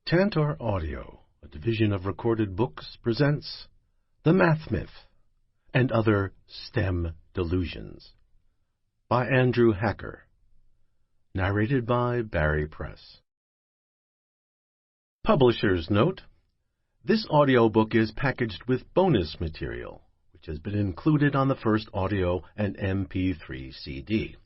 Tantor Audio, a division of Recorded Books, presents The Math Myth and Other STEM Delusions by Andrew Hacker, narrated by Barry Press. Publisher's note: this audiobook is packaged with bonus material, which has been included on the first audio and MP3 CD.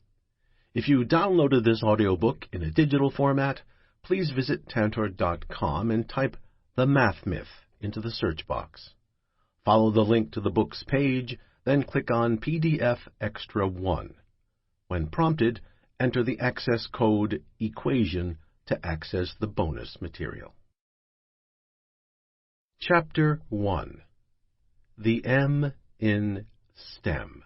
If you downloaded this audiobook in a digital format, please visit Tantor.com and type The Math Myth into the search box. Follow the link to the book's page, then click on PDF Extra 1. When prompted, enter the access code equation to access the bonus material. Chapter 1. The M in STEM.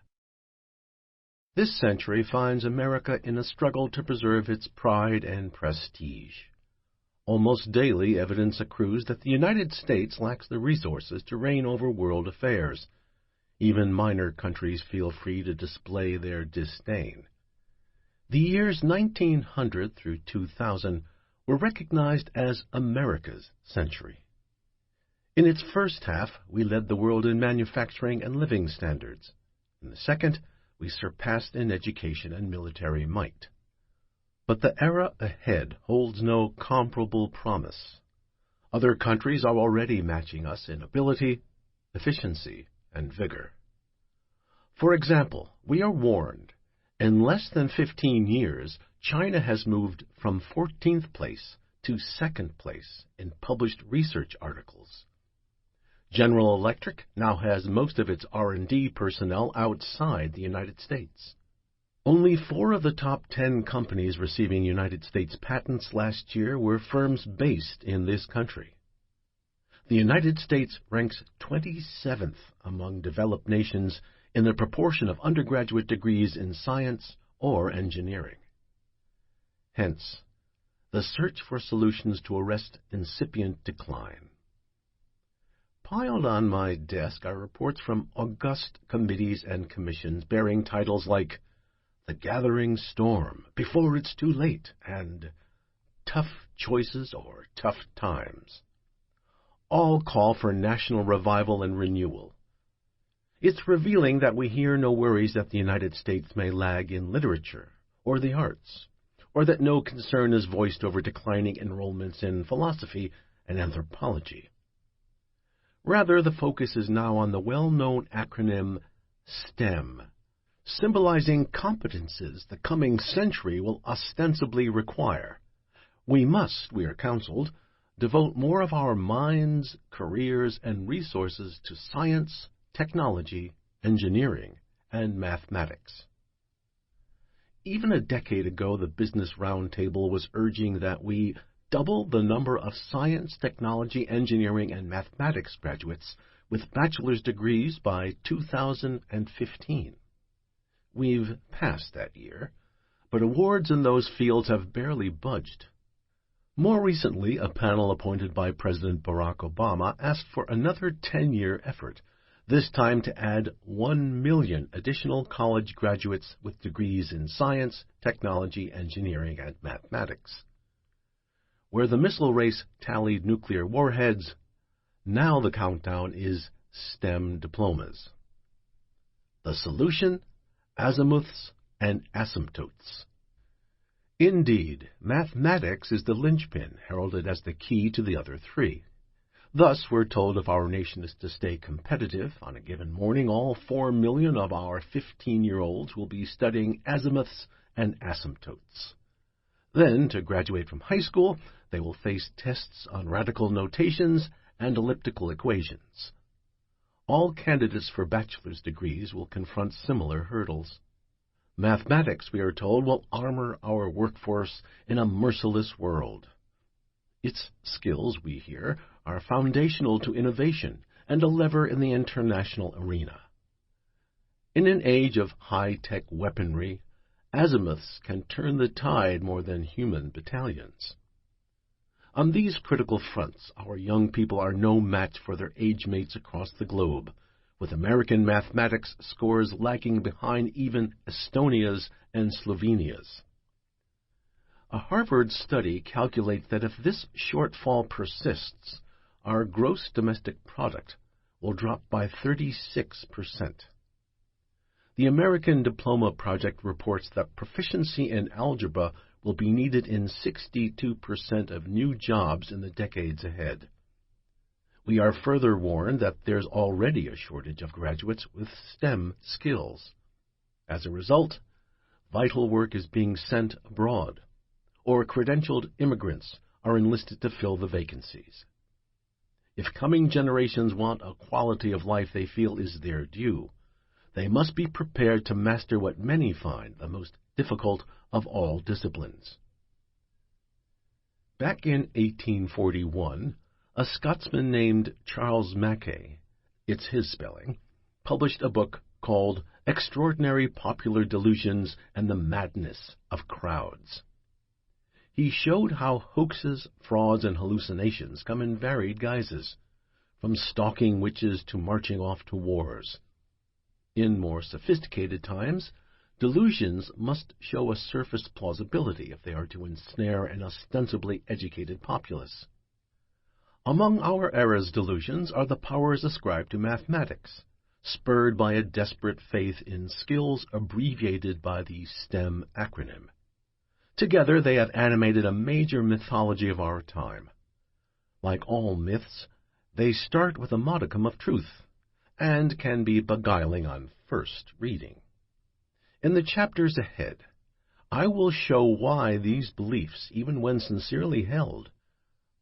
This century finds America in a struggle to preserve its pride and prestige. Almost daily, evidence accrues that the United States lacks the resources to reign over world affairs. Even minor countries feel free to display their disdain. The years 1900 through 2000 were recognized as America's century. In its first half, we led the world in manufacturing and living standards. In the second, we surpassed in education and military might. But the era ahead holds no comparable promise. Other countries are already matching us in ability, efficiency, and vigor. For example, we are warned, in less than 15 years, China has moved from 14th place to 2nd place in published research articles. General Electric now has most of its R&D personnel outside the United States. Only 4 of the top 10 companies receiving United States patents last year were firms based in this country. The United States ranks 27th among developed nations in the proportion of undergraduate degrees in science or engineering. Hence, the search for solutions to arrest incipient decline. Piled on my desk are reports from august committees and commissions bearing titles like The Gathering Storm, Before It's Too Late, and Tough Choices or Tough Times. All call for national revival and renewal. It's revealing that we hear no worries that the United States may lag in literature or the arts, or that no concern is voiced over declining enrollments in philosophy and anthropology. Rather, the focus is now on the well-known acronym STEM, symbolizing competences the coming century will ostensibly require. We must, we are counseled, devote more of our minds, careers, and resources to science, technology, engineering, and mathematics. Even a decade ago, the Business Roundtable was urging that we double the number of science, technology, engineering, and mathematics graduates with bachelor's degrees by 2015. We've passed that year, but awards in those fields have barely budged. More recently, a panel appointed by President Barack Obama asked for another 10-year effort, this time to add 1 million additional college graduates with degrees in science, technology, engineering, and mathematics. Where the missile race tallied nuclear warheads, now the countdown is STEM diplomas. The solution? Azimuths and asymptotes. Indeed, mathematics is the linchpin heralded as the key to the other 3. Thus, we're told if our nation is to stay competitive, on a given morning all 4 million of our 15-year-olds will be studying azimuths and asymptotes. Then, to graduate from high school, they will face tests on radical notations and elliptical equations. All candidates for bachelor's degrees will confront similar hurdles. Mathematics, we are told, will armor our workforce in a merciless world. Its skills, we hear, are foundational to innovation and a lever in the international arena. In an age of high-tech weaponry, azimuths can turn the tide more than human battalions. On these critical fronts, our young people are no match for their age mates across the globe, with American mathematics scores lagging behind even Estonia's and Slovenia's. A Harvard study calculates that if this shortfall persists, our gross domestic product will drop by 36%. The American Diploma Project reports that proficiency in algebra will be needed in 62% of new jobs in the decades ahead. We are further warned that there's already a shortage of graduates with STEM skills. As a result, vital work is being sent abroad, or credentialed immigrants are enlisted to fill the vacancies. If coming generations want a quality of life they feel is their due, they must be prepared to master what many find the most difficult of all disciplines. Back in 1841, a Scotsman named Charles Mackay, it's his spelling, published a book called Extraordinary Popular Delusions and the Madness of Crowds. He showed how hoaxes, frauds, and hallucinations come in varied guises, from stalking witches to marching off to wars. In more sophisticated times, delusions must show a surface plausibility if they are to ensnare an ostensibly educated populace. Among our era's delusions are the powers ascribed to mathematics, spurred by a desperate faith in skills abbreviated by the STEM acronym. Together they have animated a major mythology of our time. Like all myths, they start with a modicum of truth, and can be beguiling on first reading. In the chapters ahead, I will show why these beliefs, even when sincerely held,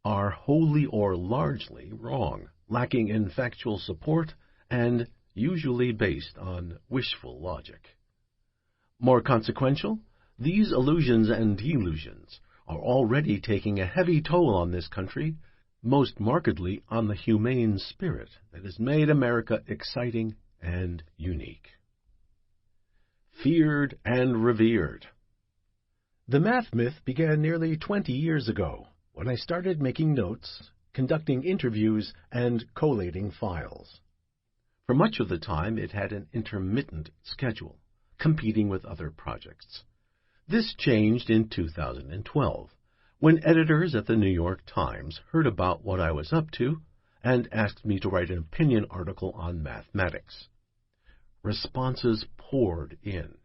are wholly or largely wrong, lacking in factual support, and usually based on wishful logic. More consequential, these illusions and delusions are already taking a heavy toll on this country, most markedly on the humane spirit that has made America exciting and unique. Feared and revered. The math myth began nearly 20 years ago, when I started making notes, conducting interviews, and collating files. For much of the time, it had an intermittent schedule, competing with other projects. This changed in 2012, when editors at the New York Times heard about what I was up to and asked me to write an opinion article on mathematics. Responses poured in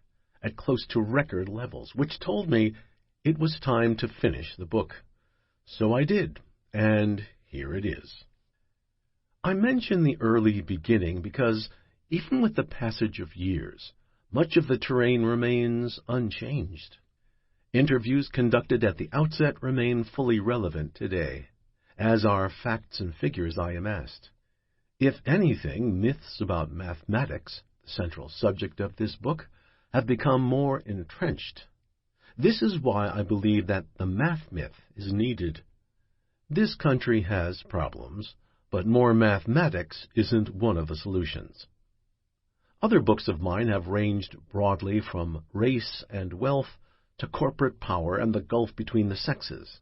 at close to record levels, which told me it was time to finish the book. So I did, and here it is. I mention the early beginning because, even with the passage of years, much of the terrain remains unchanged. Interviews conducted at the outset remain fully relevant today, as are facts and figures I amassed. If anything, myths about mathematics, the central subject of this book, have become more entrenched. This is why I believe that the math myth is needed. This country has problems, but more mathematics isn't one of the solutions. Other books of mine have ranged broadly from race and wealth to corporate power and the gulf between the sexes.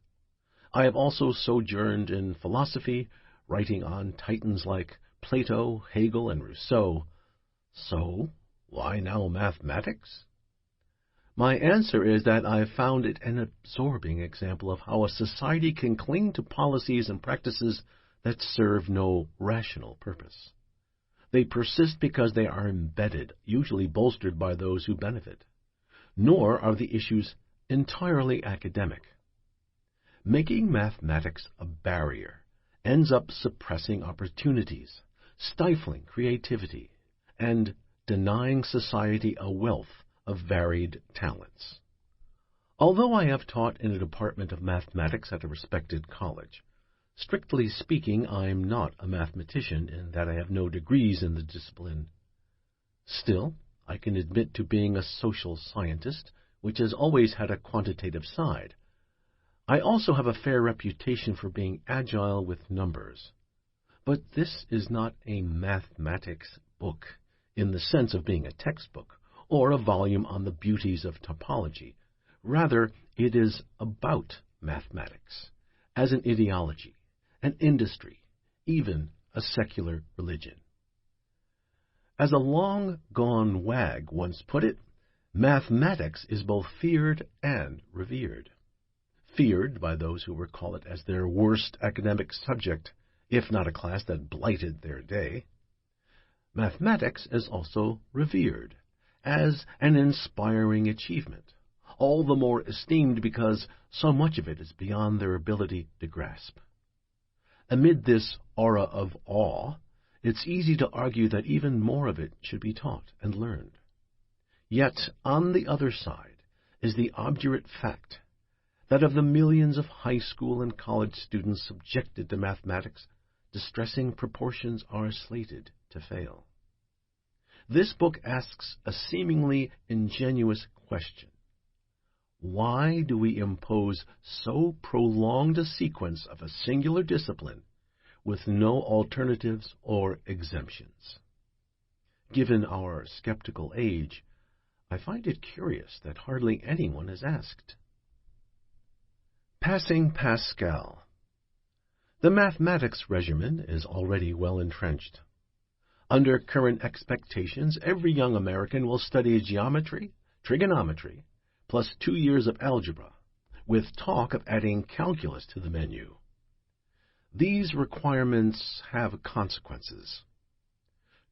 I have also sojourned in philosophy, writing on titans like Plato, Hegel, and Rousseau. So, why now mathematics? My answer is that I have found it an absorbing example of how a society can cling to policies and practices that serve no rational purpose. They persist because they are embedded, usually bolstered by those who benefit. Nor are the issues entirely academic. Making mathematics a barrier ends up suppressing opportunities, stifling creativity, and denying society a wealth of varied talents. Although I have taught in a department of mathematics at a respected college, strictly speaking, I'm not a mathematician in that I have no degrees in the discipline. Still, I can admit to being a social scientist, which has always had a quantitative side. I also have a fair reputation for being agile with numbers. But this is not a mathematics book, in the sense of being a textbook, or a volume on the beauties of topology. Rather, it is about mathematics, as an ideology, an industry, even a secular religion. As a long-gone wag once put it, mathematics is both feared and revered. feared by those who recall it as their worst academic subject, if not a class that blighted their day. Mathematics is also revered as an inspiring achievement, all the more esteemed because so much of it is beyond their ability to grasp. Amid this aura of awe, it's easy to argue that even more of it should be taught and learned. Yet, on the other side is the obdurate fact that of the millions of high school and college students subjected to mathematics, distressing proportions are slated to fail. This book asks a seemingly ingenuous question. Why do we impose so prolonged a sequence of a singular discipline with no alternatives or exemptions? Given our skeptical age, I find it curious that hardly anyone has asked. Passing Pascal. The mathematics regimen is already well entrenched. Under current expectations, every young American will study geometry, trigonometry, plus 2 years of algebra, with talk of adding calculus to the menu. These requirements have consequences.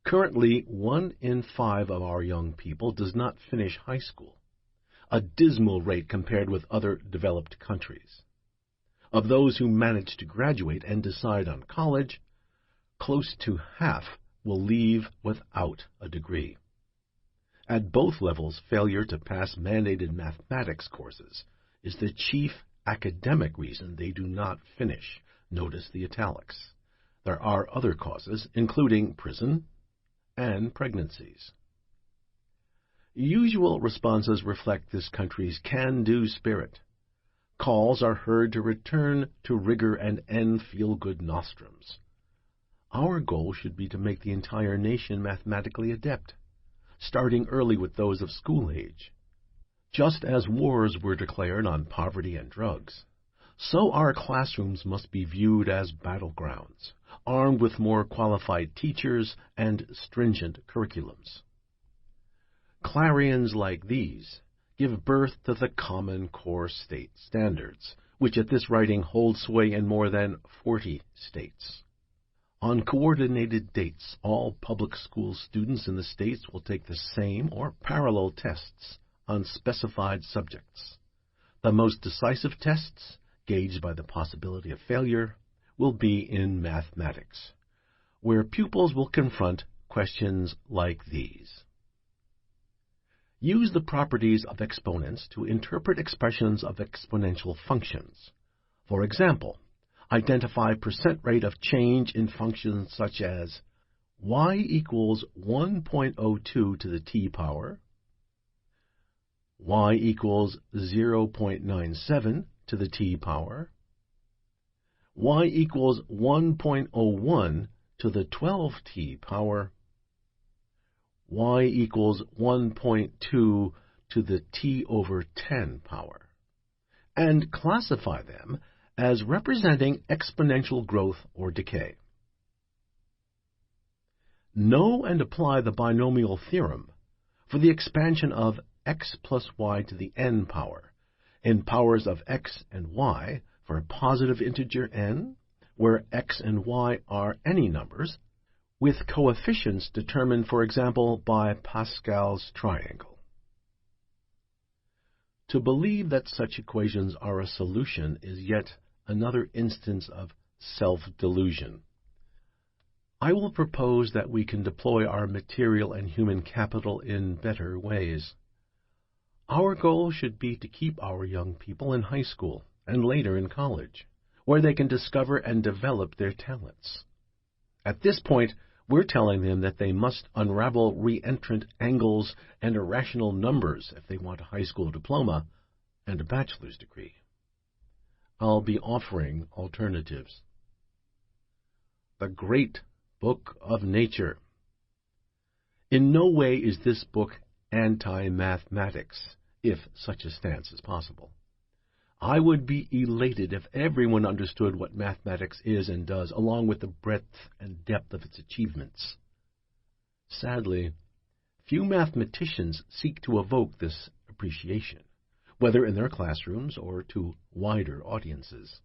Currently, 1 in 5 of our young people does not finish high school, a dismal rate compared with other developed countries. Of those who manage to graduate and decide on college, close to half will leave without a degree. At both levels, failure to pass mandated mathematics courses is the chief academic reason they do not finish. Notice the italics. There are other causes, including prison and pregnancies. Usual responses reflect this country's can-do spirit. Calls are heard to return to rigor and end feel-good nostrums. Our goal should be to make the entire nation mathematically adept, starting early with those of school age. Just as wars were declared on poverty and drugs, so our classrooms must be viewed as battlegrounds, armed with more qualified teachers and stringent curriculums. Clarions like these give birth to the Common Core State Standards, which at this writing hold sway in more than 40 states. On coordinated dates, all public school students in the states will take the same or parallel tests on specified subjects. The most decisive tests, gauged by the possibility of failure, will be in mathematics, where pupils will confront questions like these. Use the properties of exponents to interpret expressions of exponential functions. For example, identify percent rate of change in functions such as y equals 1.02 to the t power, y equals 0.97 to the t power, y equals 1.01 to the 12t power, y equals 1.2 to the t over 10 power, and classify them as representing exponential growth or decay. Know and apply the binomial theorem for the expansion of x plus y to the n power in powers of x and y for a positive integer n, where x and y are any numbers, with coefficients determined, for example, by Pascal's triangle. To believe that such equations are a solution is yet another instance of self-delusion. I will propose that we can deploy our material and human capital in better ways. Our goal should be to keep our young people in high school and later in college, where they can discover and develop their talents. At this point, we're telling them that they must unravel reentrant angles and irrational numbers if they want a high school diploma and a bachelor's degree. I'll be offering alternatives. The Great Book of Nature. In no way is this book anti-mathematics, if such a stance is possible. I would be elated if everyone understood what mathematics is and does, along with the breadth and depth of its achievements. Sadly, few mathematicians seek to evoke this appreciation, whether in their classrooms or to wider audiences.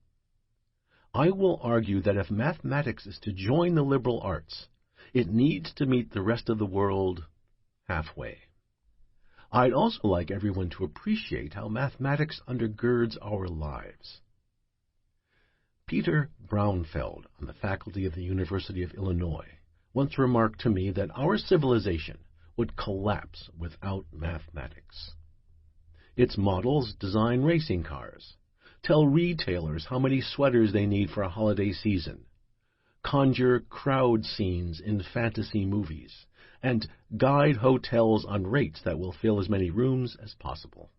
I will argue that if mathematics is to join the liberal arts, it needs to meet the rest of the world halfway. I'd also like everyone to appreciate how mathematics undergirds our lives. Peter Braunfeld, on the faculty of the University of Illinois, once remarked to me that our civilization would collapse without mathematics. Its models design racing cars, tell retailers how many sweaters they need for a holiday season, conjure crowd scenes in fantasy movies, and guide hotels on rates that will fill as many rooms as possible.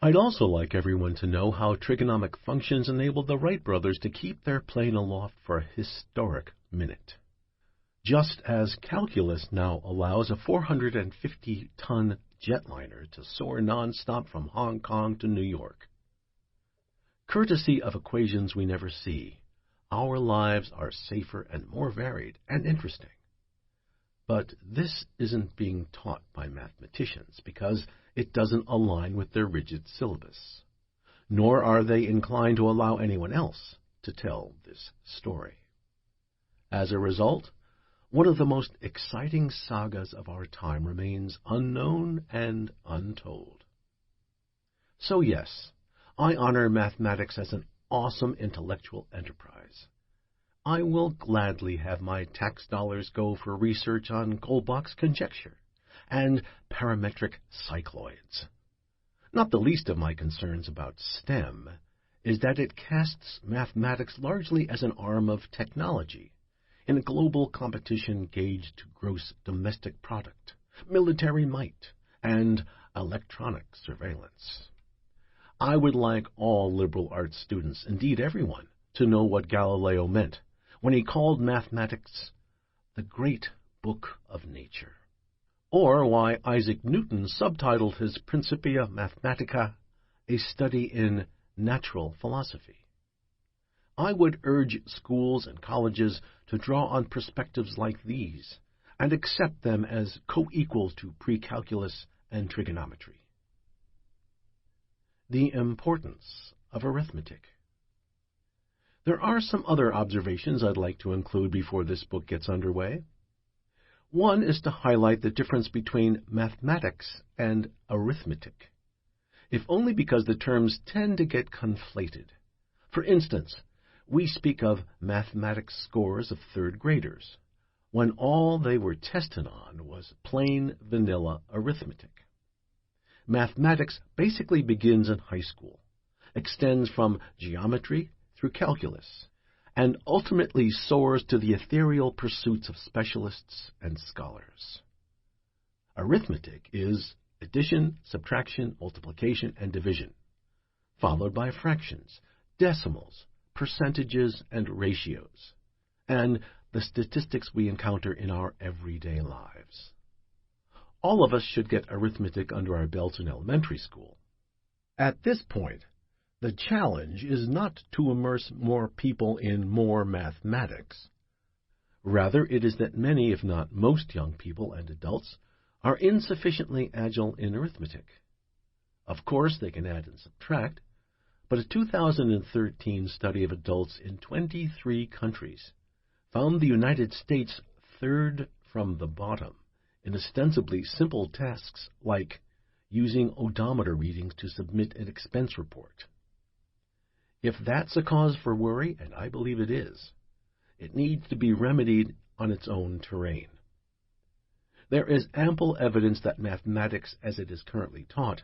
I'd also like everyone to know how trigonomic functions enabled the Wright brothers to keep their plane aloft for a historic minute, just as calculus now allows a 450-ton jetliner to soar nonstop from Hong Kong to New York. Courtesy of equations we never see, our lives are safer and more varied and interesting. But this isn't being taught by mathematicians because it doesn't align with their rigid syllabus, nor are they inclined to allow anyone else to tell this story. As a result, one of the most exciting sagas of our time remains unknown and untold. So yes, I honor mathematics as an awesome intellectual enterprise. I will gladly have my tax dollars go for research on Goldbach's conjecture and parametric cycloids. Not the least of my concerns about STEM is that it casts mathematics largely as an arm of technology in a global competition gauged to gross domestic product, military might, and electronic surveillance. I would like all liberal arts students, indeed everyone, to know what Galileo meant when he called mathematics the great book of nature, or why Isaac Newton subtitled his Principia Mathematica a study in natural philosophy. I would urge schools and colleges to draw on perspectives like these and accept them as co-equal to pre-calculus and trigonometry. The importance of arithmetic. There are some other observations I'd like to include before this book gets underway. One is to highlight the difference between mathematics and arithmetic, if only because the terms tend to get conflated. For instance, we speak of mathematics scores of third graders, when all they were tested on was plain vanilla arithmetic. Mathematics basically begins in high school, extends from geometry through calculus, and ultimately soars to the ethereal pursuits of specialists and scholars. Arithmetic is addition, subtraction, multiplication, and division, followed by fractions, decimals, percentages, and ratios, and the statistics we encounter in our everyday lives. All of us should get arithmetic under our belts in elementary school. At this point, the challenge is not to immerse more people in more mathematics. Rather, it is that many, if not most young people and adults, are insufficiently agile in arithmetic. Of course, they can add and subtract, but a 2013 study of adults in 23 countries found the United States third from the bottom in ostensibly simple tasks like using odometer readings to submit an expense report. If that's a cause for worry, and I believe it is, it needs to be remedied on its own terrain. There is ample evidence that mathematics, as it is currently taught,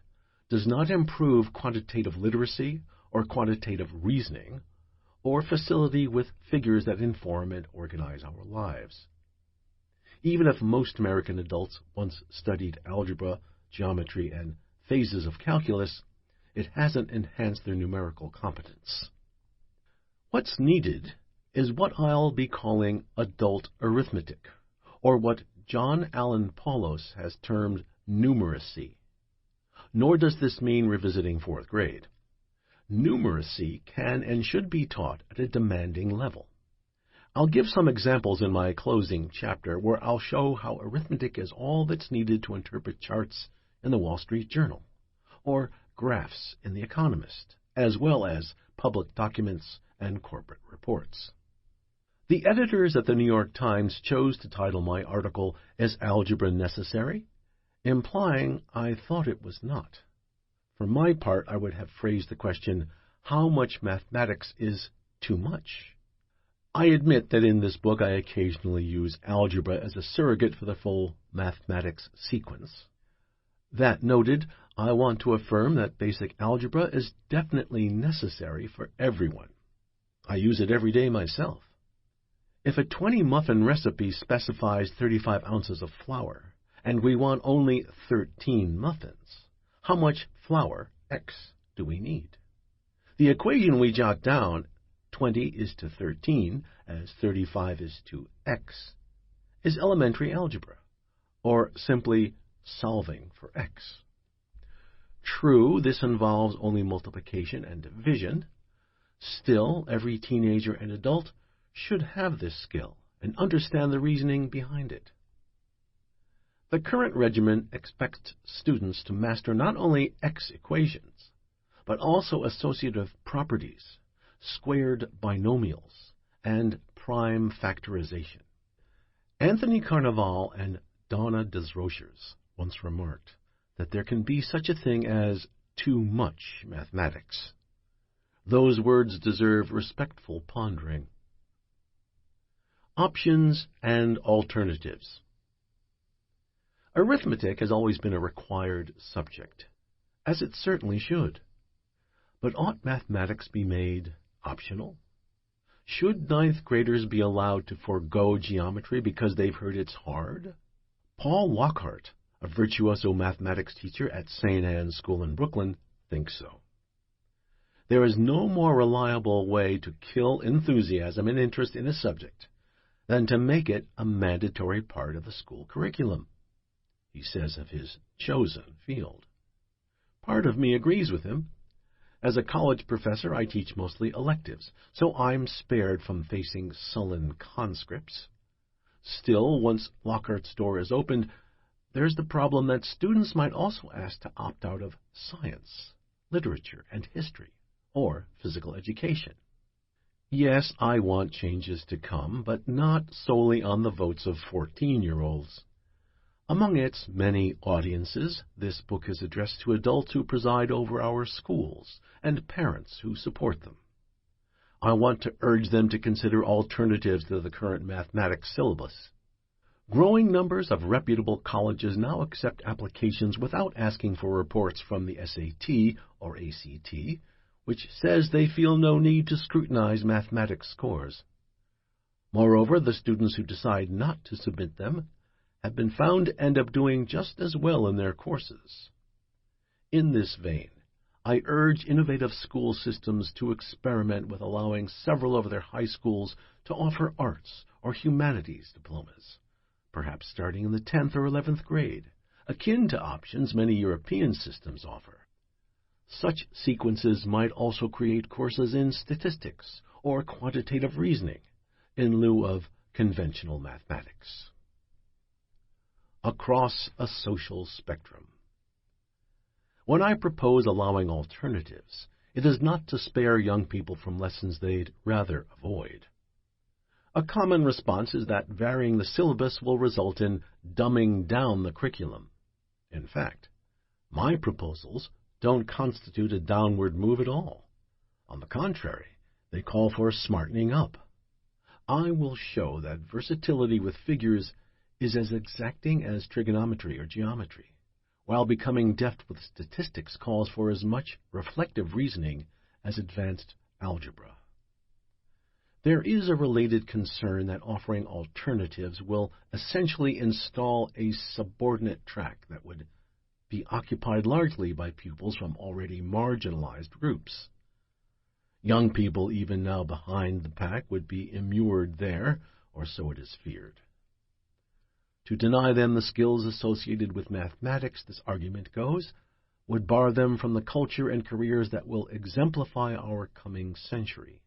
does not improve quantitative literacy or quantitative reasoning, or facility with figures that inform and organize our lives. Even if most American adults once studied algebra, geometry, and phases of calculus, it hasn't enhanced their numerical competence. What's needed is what I'll be calling adult arithmetic, or what John Allen Paulos has termed numeracy. Nor does this mean revisiting fourth grade. Numeracy can and should be taught at a demanding level. I'll give some examples in my closing chapter where I'll show how arithmetic is all that's needed to interpret charts in the Wall Street Journal, or graphs in The Economist, as well as public documents and corporate reports. The editors at the New York Times chose to title my article "Is Algebra Necessary?" implying I thought it was not. For my part, I would have phrased the question, how much mathematics is too much? I admit that in this book I occasionally use algebra as a surrogate for the full mathematics sequence. That noted, I want to affirm that basic algebra is definitely necessary for everyone. I use it every day myself. If a 20-muffin recipe specifies 35 ounces of flour, and we want only 13 muffins, how much flour, X, do we need? The equation we jot down, 20 is to 13, as 35 is to X, is elementary algebra, or simply solving for X. True, this involves only multiplication and division. Still, every teenager and adult should have this skill and understand the reasoning behind it. The current regimen expects students to master not only X equations, but also associative properties, squared binomials, and prime factorization. Anthony Carnevale and Donna Desrochers once remarked that there can be such a thing as too much mathematics. Those words deserve respectful pondering. Options and alternatives. Arithmetic has always been a required subject, as it certainly should. But ought mathematics be made optional? Should ninth graders be allowed to forego geometry because they've heard it's hard? Paul Lockhart, a virtuoso mathematics teacher at St. Anne's School in Brooklyn, thinks so. There is no more reliable way to kill enthusiasm and interest in a subject than to make it a mandatory part of the school curriculum, he says of his chosen field. Part of me agrees with him. As a college professor, I teach mostly electives, so I'm spared from facing sullen conscripts. Still, once Lockhart's door is opened, there's the problem that students might also ask to opt out of science, literature, and history, or physical education. Yes, I want changes to come, but not solely on the votes of 14-year-olds. Among its many audiences, this book is addressed to adults who preside over our schools and parents who support them. I want to urge them to consider alternatives to the current mathematics syllabus. Growing numbers of reputable colleges now accept applications without asking for reports from the SAT or ACT, which says they feel no need to scrutinize mathematics scores. Moreover, the students who decide not to submit them have been found to end up doing just as well in their courses. In this vein, I urge innovative school systems to experiment with allowing several of their high schools to offer arts or humanities diplomas, perhaps starting in the 10th or 11th grade, akin to options many European systems offer. Such sequences might also create courses in statistics or quantitative reasoning in lieu of conventional mathematics. Across a social spectrum. When I propose allowing alternatives, it is not to spare young people from lessons they'd rather avoid. A common response is that varying the syllabus will result in dumbing down the curriculum. In fact, my proposals don't constitute a downward move at all. On the contrary, they call for smartening up. I will show that versatility with figures is as exacting as trigonometry or geometry, while becoming deft with statistics calls for as much reflective reasoning as advanced algebra. There is a related concern that offering alternatives will essentially install a subordinate track that would be occupied largely by pupils from already marginalized groups. Young people, even now behind the pack, would be immured there, or so it is feared. To deny them the skills associated with mathematics, this argument goes, would bar them from the culture and careers that will exemplify our coming century.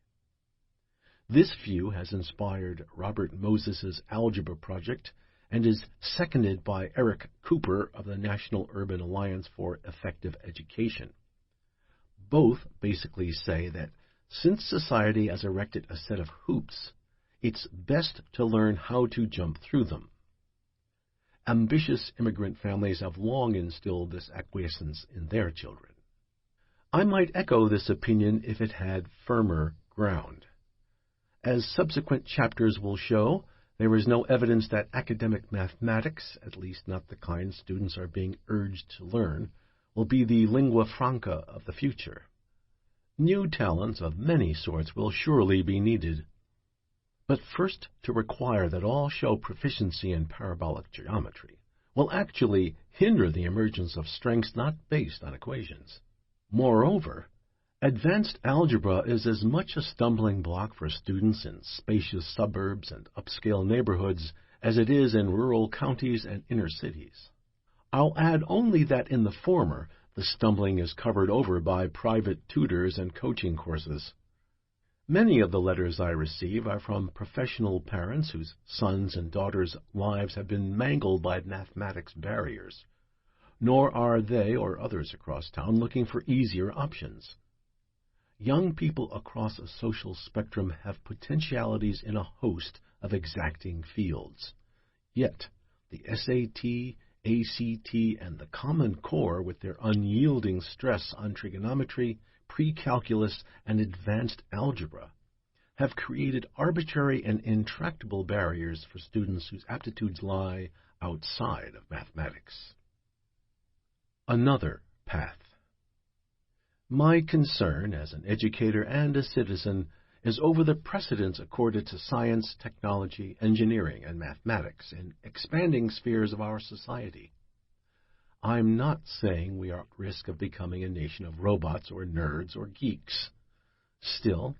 This view has inspired Robert Moses's Algebra Project and is seconded by Eric Cooper of the National Urban Alliance for Effective Education. Both basically say that since society has erected a set of hoops, it's best to learn how to jump through them. Ambitious immigrant families have long instilled this acquiescence in their children. I might echo this opinion if it had firmer ground. As subsequent chapters will show, there is no evidence that academic mathematics, at least not the kind students are being urged to learn, will be the lingua franca of the future. New talents of many sorts will surely be needed. But first, to require that all show proficiency in parabolic geometry will actually hinder the emergence of strengths not based on equations. Moreover, advanced algebra is as much a stumbling block for students in spacious suburbs and upscale neighborhoods as it is in rural counties and inner cities. I'll add only that in the former, the stumbling is covered over by private tutors and coaching courses. Many of the letters I receive are from professional parents whose sons and daughters' lives have been mangled by mathematics barriers, nor are they or others across town looking for easier options. Young people across a social spectrum have potentialities in a host of exacting fields. Yet, the SAT, ACT, and the Common Core, with their unyielding stress on trigonometry, pre-calculus, and advanced algebra, have created arbitrary and intractable barriers for students whose aptitudes lie outside of mathematics. Another path. My concern as an educator and a citizen is over the precedence accorded to science, technology, engineering, and mathematics in expanding spheres of our society. I'm not saying we are at risk of becoming a nation of robots or nerds or geeks. Still,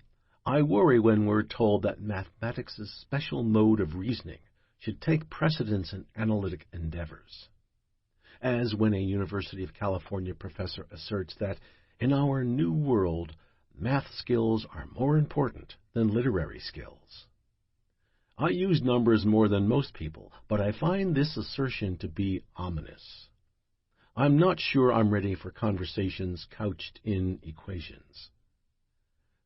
I worry when we're told that mathematics' special mode of reasoning should take precedence in analytic endeavors. As when a University of California professor asserts that in our new world, math skills are more important than literary skills. I use numbers more than most people, but I find this assertion to be ominous. I'm not sure I'm ready for conversations couched in equations.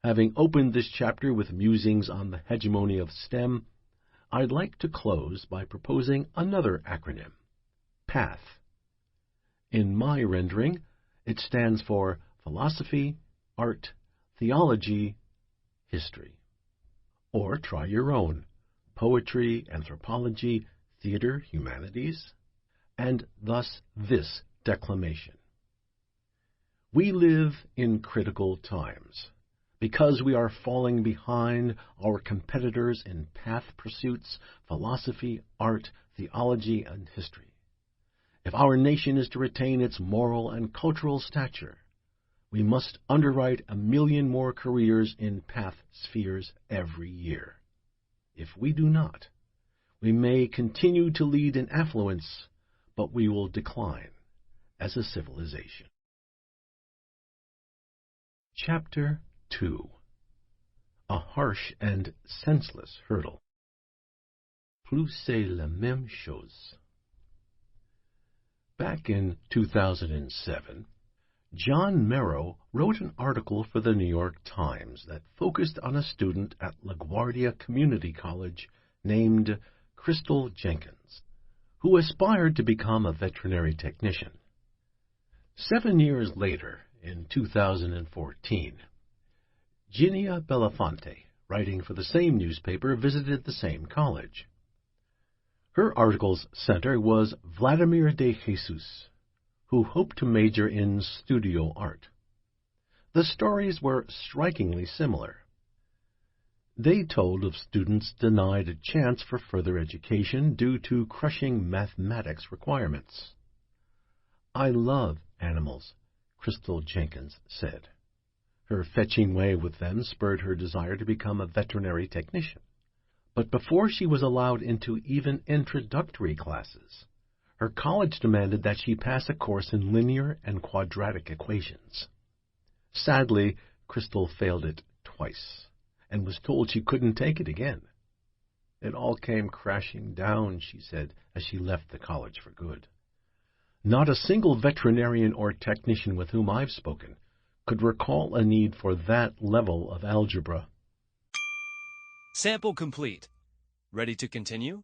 Having opened this chapter with musings on the hegemony of STEM, I'd like to close by proposing another acronym, PATH. In my rendering, it stands for Philosophy, Art, Theology, History. Or try your own, Poetry, Anthropology, Theater, Humanities, and thus this declamation. We live in critical times. Because we are falling behind our competitors in path pursuits, philosophy, art, theology, and history. If our nation is to retain its moral and cultural stature, we must underwrite 1 million more careers in path spheres every year. If we do not, we may continue to lead in affluence, but we will decline as a civilization. Chapter 2. A harsh and senseless hurdle. Plus c'est la même chose. Back in 2007, John Merrow wrote an article for the New York Times that focused on a student at LaGuardia Community College named Crystal Jenkins, who aspired to become a veterinary technician. 7 years later, in 2014, Ginia Belafonte, writing for the same newspaper, visited the same college. Her article's center was Vladimir de Jesus, who hoped to major in studio art. The stories were strikingly similar. They told of students denied a chance for further education due to crushing mathematics requirements. "I love animals," Crystal Jenkins said. Her fetching way with them spurred her desire to become a veterinary technician. But before she was allowed into even introductory classes, her college demanded that she pass a course in linear and quadratic equations. Sadly, Crystal failed it twice, and was told she couldn't take it again. "It all came crashing down," she said, as she left the college for good. Not a single veterinarian or technician with whom I've spoken could recall a need for that level of algebra. Sample complete. Ready to continue?